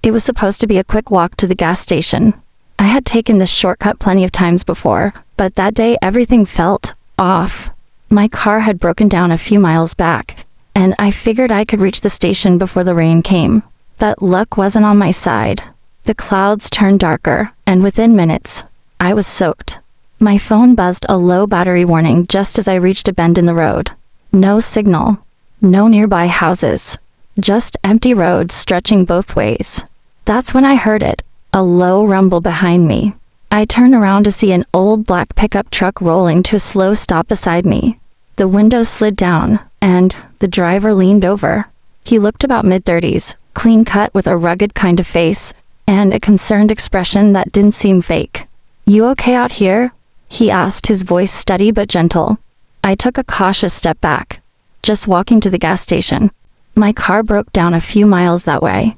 It was supposed to be a quick walk to the gas station. I had taken this shortcut plenty of times before, but that day everything felt off. My car had broken down a few miles back, and I figured I could reach the station before the rain came. But luck wasn't on my side. The clouds turned darker, and within minutes, I was soaked. My phone buzzed a low battery warning just as I reached a bend in the road. No signal. No nearby houses. Just empty roads stretching both ways. That's when I heard it, a low rumble behind me. I turned around to see an old black pickup truck rolling to a slow stop beside me. The window slid down, and the driver leaned over. He looked about mid-30s, clean-cut with a rugged kind of face, and a concerned expression that didn't seem fake. "You okay out here?" he asked, his voice steady but gentle. I took a cautious step back. "Just walking to the gas station. My car broke down a few miles that way."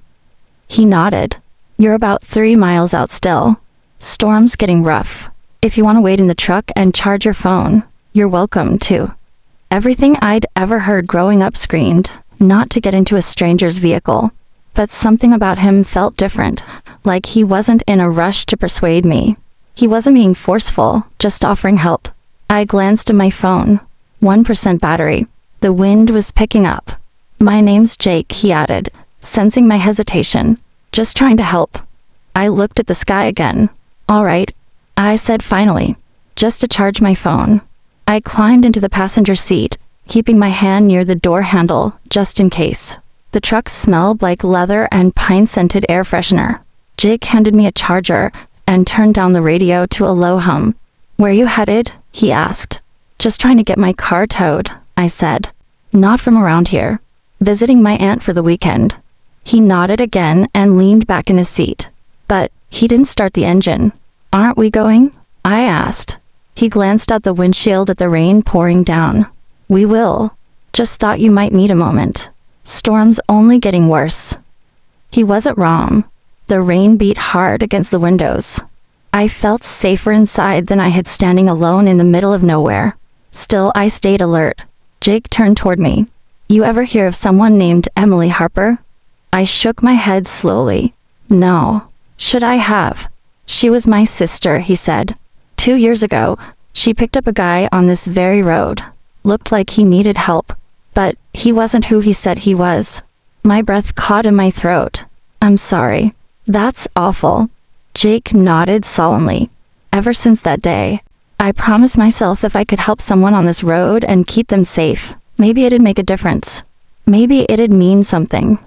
He nodded. "You're about 3 miles out still. Storm's getting rough. If you want to wait in the truck and charge your phone, you're welcome to." Everything I'd ever heard growing up screamed, not to get into a stranger's vehicle. But something about him felt different, like he wasn't in a rush to persuade me. He wasn't being forceful, just offering help. I glanced at my phone. 1% battery. The wind was picking up. "My name's Jake," he added, sensing my hesitation. "Just trying to help." I looked at the sky again. "All right," I said finally, "just to charge my phone." I climbed into the passenger seat, keeping my hand near the door handle, just in case. The truck smelled like leather and pine-scented air freshener. Jake handed me a charger and turned down the radio to a low hum. "Where you headed?" he asked. "Just trying to get my car towed," I said. "Not from around here. Visiting my aunt for the weekend." He nodded again and leaned back in his seat. But he didn't start the engine. "Aren't we going?" I asked. He glanced out the windshield at the rain pouring down. "We will. Just thought you might need a moment. Storm's only getting worse." He wasn't wrong. The rain beat hard against the windows. I felt safer inside than I had standing alone in the middle of nowhere. Still, I stayed alert. Jake turned toward me. "You ever hear of someone named Emily Harper?" I shook my head slowly. "No. Should I have?" "She was my sister," he said. 2 years ago, she picked up a guy on this very road. Looked like he needed help, but he wasn't who he said he was." My breath caught in my throat. "I'm sorry. That's awful." Jake nodded solemnly. "Ever since that day, I promised myself if I could help someone on this road and keep them safe, maybe it'd make a difference. Maybe it'd mean something."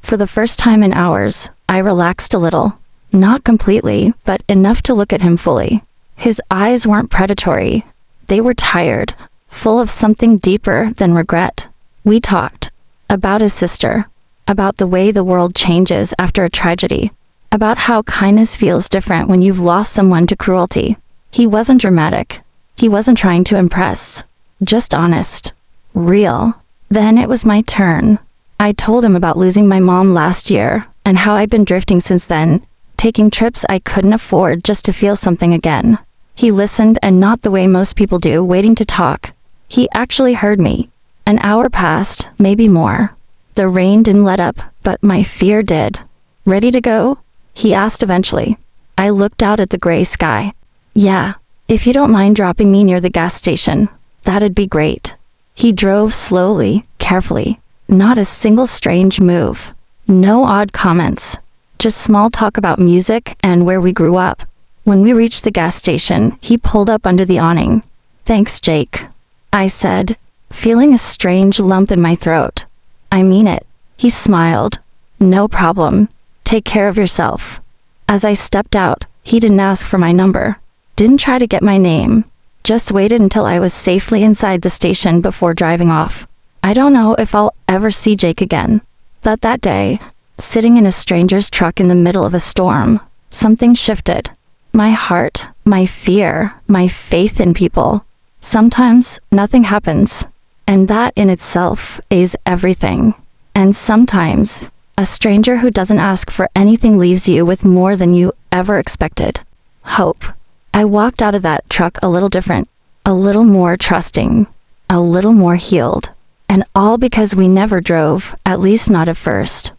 For the first time in hours, I relaxed a little. Not completely, but enough to look at him fully. His eyes weren't predatory. They were tired, full of something deeper than regret. We talked about his sister, about the way the world changes after a tragedy, about how kindness feels different when you've lost someone to cruelty. He wasn't dramatic. He wasn't trying to impress. Just honest. Real. Then it was my turn. I told him about losing my mom last year and how I'd been drifting since then, taking trips I couldn't afford just to feel something again. He listened, and not the way most people do, waiting to talk. He actually heard me. An hour passed, maybe more. The rain didn't let up, but my fear did. "Ready to go?" he asked eventually. I looked out at the gray sky. "Yeah, if you don't mind dropping me near the gas station, that'd be great." He drove slowly, carefully. Not a single strange move. No odd comments. Just small talk about music and where we grew up. When we reached the gas station, he pulled up under the awning. "Thanks, Jake," I said, feeling a strange lump in my throat. "I mean it." He smiled. "No problem. Take care of yourself." As I stepped out, he didn't ask for my number. Didn't try to get my name. Just waited until I was safely inside the station before driving off. I don't know if I'll ever see Jake again. But that day, sitting in a stranger's truck in the middle of a storm, something shifted. My heart, my fear, my faith in people. Sometimes nothing happens, and that in itself is everything. And sometimes a stranger who doesn't ask for anything leaves you with more than you ever expected. Hope. I walked out of that truck a little different, a little more trusting, a little more healed. And all because we never drove, at least not at first.